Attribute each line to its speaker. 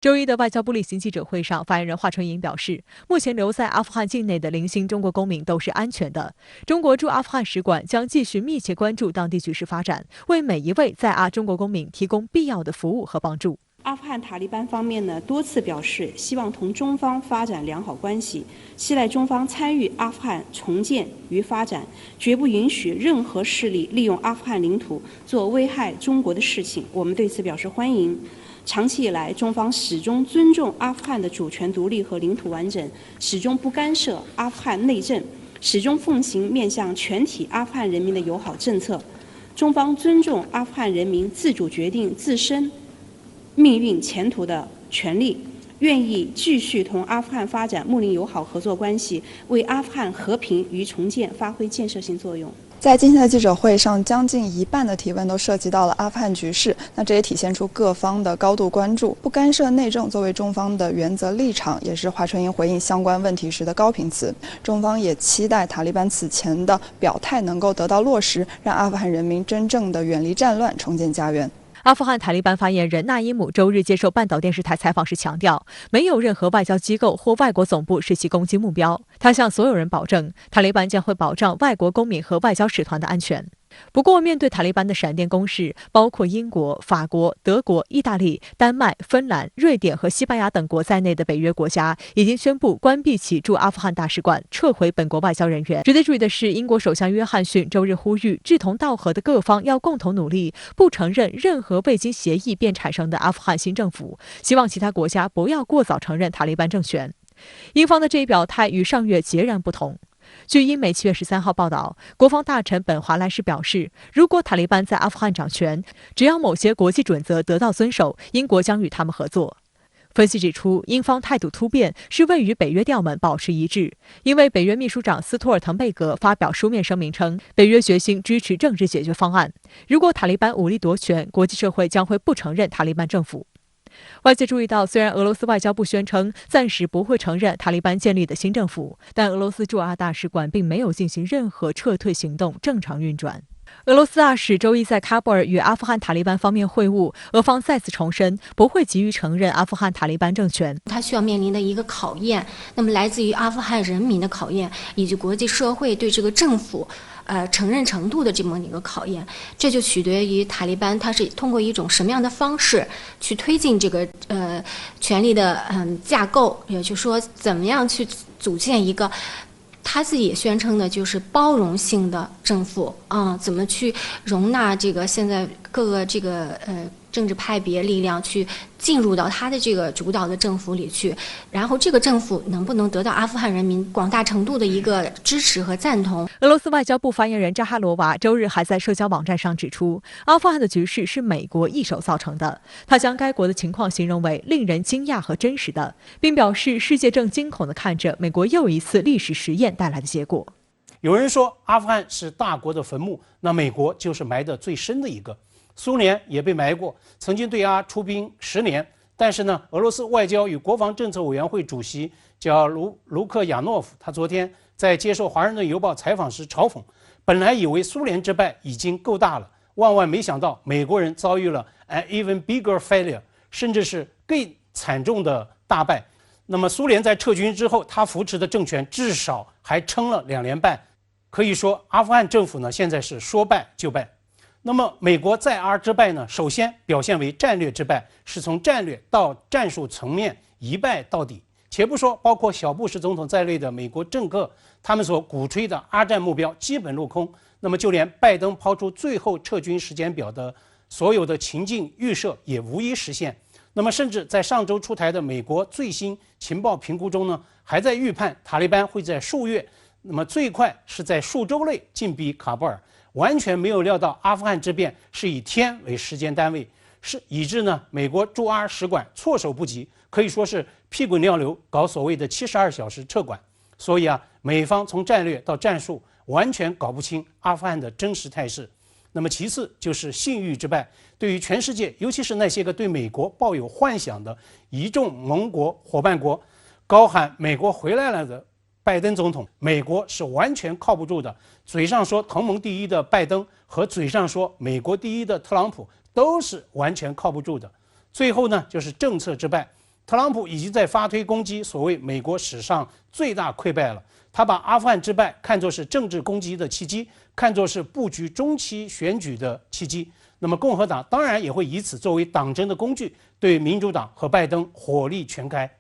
Speaker 1: 周一的外交部例行记者会上，发言人华春莹表示，目前留在阿富汗境内的零星中国公民都是安全的。中国驻阿富汗使馆将继续密切关注当地局势发展，为每一位在阿中国公民提供必要的服务和帮助。
Speaker 2: 阿富汗塔利班方面呢，多次表示希望同中方发展良好关系，期待中方参与阿富汗重建与发展，绝不允许任何势力利用阿富汗领土做危害中国的事情。我们对此表示欢迎。长期以来，中方始终尊重阿富汗的主权独立和领土完整，始终不干涉阿富汗内政，始终奉行面向全体阿富汗人民的友好政策。中方尊重阿富汗人民自主决定自身命运前途的权利，愿意继续同阿富汗发展睦邻友好合作关系，为阿富汗和平与重建发挥建设性作用。
Speaker 3: 在今天的记者会上，将近一半的提问都涉及到了阿富汗局势，那这也体现出各方的高度关注。不干涉内政作为中方的原则立场，也是华春莹回应相关问题时的高频词。中方也期待塔利班此前的表态能够得到落实，让阿富汗人民真正的远离战乱，重建家园。
Speaker 1: 阿富汗塔利班发言人纳伊姆周日接受半岛电视台采访时强调，没有任何外交机构或外国总部是其攻击目标。他向所有人保证，塔利班将会保障外国公民和外交使团的安全。不过，面对塔利班的闪电攻势，包括英国、法国、德国、意大利、丹麦、芬兰、瑞典和西班牙等国在内的北约国家已经宣布关闭其驻阿富汗大使馆，撤回本国外交人员。值得注意的是，英国首相约翰逊周日呼吁志同道合的各方要共同努力，不承认任何未经协议便产生的阿富汗新政府，希望其他国家不要过早承认塔利班政权。英方的这一表态与上月截然不同。据英媒7月13号报道，国防大臣本·华莱士表示，如果塔利班在阿富汗掌权，只要某些国际准则得到遵守，英国将与他们合作。分析指出，英方态度突变是为与北约调门保持一致，因为北约秘书长斯托尔滕贝格发表书面声明称，北约决心支持政治解决方案。如果塔利班武力夺权，国际社会将会不承认塔利班政府。外界注意到，虽然俄罗斯外交部宣称暂时不会承认塔利班建立的新政府，但俄罗斯驻阿大使馆并没有进行任何撤退行动，正常运转。俄罗斯大使周一在喀布尔与阿富汗塔利班方面会晤，俄方再次重申不会急于承认阿富汗塔利班政权。
Speaker 4: 他需要面临的一个考验，那么来自于阿富汗人民的考验，以及国际社会对这个政府承认程度的这么一个考验，这就取决于塔利班它是通过一种什么样的方式去推进这个权力的架构，也就是说怎么样去组建一个他自己也宣称的就是包容性的政府怎么去容纳这个现在各个这个政治派别力量去进入到他的这个主导的政府里去，然后这个政府能不能得到阿富汗人民广大程度的一个支持和赞同。
Speaker 1: 俄罗斯外交部发言人扎哈罗娃周日还在社交网站上指出，阿富汗的局势是美国一手造成的，他将该国的情况形容为令人惊讶和真实的，并表示世界正惊恐地看着美国又一次历史实验带来的结果。
Speaker 5: 有人说阿富汗是大国的坟墓，那美国就是埋得最深的一个。苏联也被埋过，曾经对阿出兵10年，但是呢，俄罗斯外交与国防政策委员会主席叫卢克亚诺夫，他昨天在接受《华盛顿邮报》采访时嘲讽，本来以为苏联之败已经够大了，万万没想到美国人遭遇了 an even bigger failure， 甚至是更惨重的大败。那么苏联在撤军之后，他扶持的政权至少还撑了2年半，可以说阿富汗政府呢现在是说败就败。那么美国在阿之败呢，首先表现为战略之败，是从战略到战术层面一败到底。且不说包括小布什总统在内的美国政客，他们所鼓吹的阿战目标基本落空。那么就连拜登抛出最后撤军时间表的所有的情境预设也无一实现。那么甚至在上周出台的美国最新情报评估中呢，还在预判塔利班会在数月，那么最快是在数周内进逼喀布尔。完全没有料到阿富汗之变是以天为时间单位，是以致呢美国驻阿使馆措手不及，可以说是屁滚尿流搞所谓的72小时撤馆。所以美方从战略到战术完全搞不清阿富汗的真实态势。那么其次就是信誉之败，对于全世界，尤其是那些个对美国抱有幻想的一众盟国伙伴国，高喊美国回来了的拜登总统，美国是完全靠不住的。嘴上说同盟第一的拜登和嘴上说美国第一的特朗普都是完全靠不住的。最后呢，就是政策之败。特朗普已经在发推攻击所谓美国史上最大溃败了。他把阿富汗之败看作是政治攻击的契机，看作是布局中期选举的契机。那么共和党当然也会以此作为党争的工具，对民主党和拜登火力全开。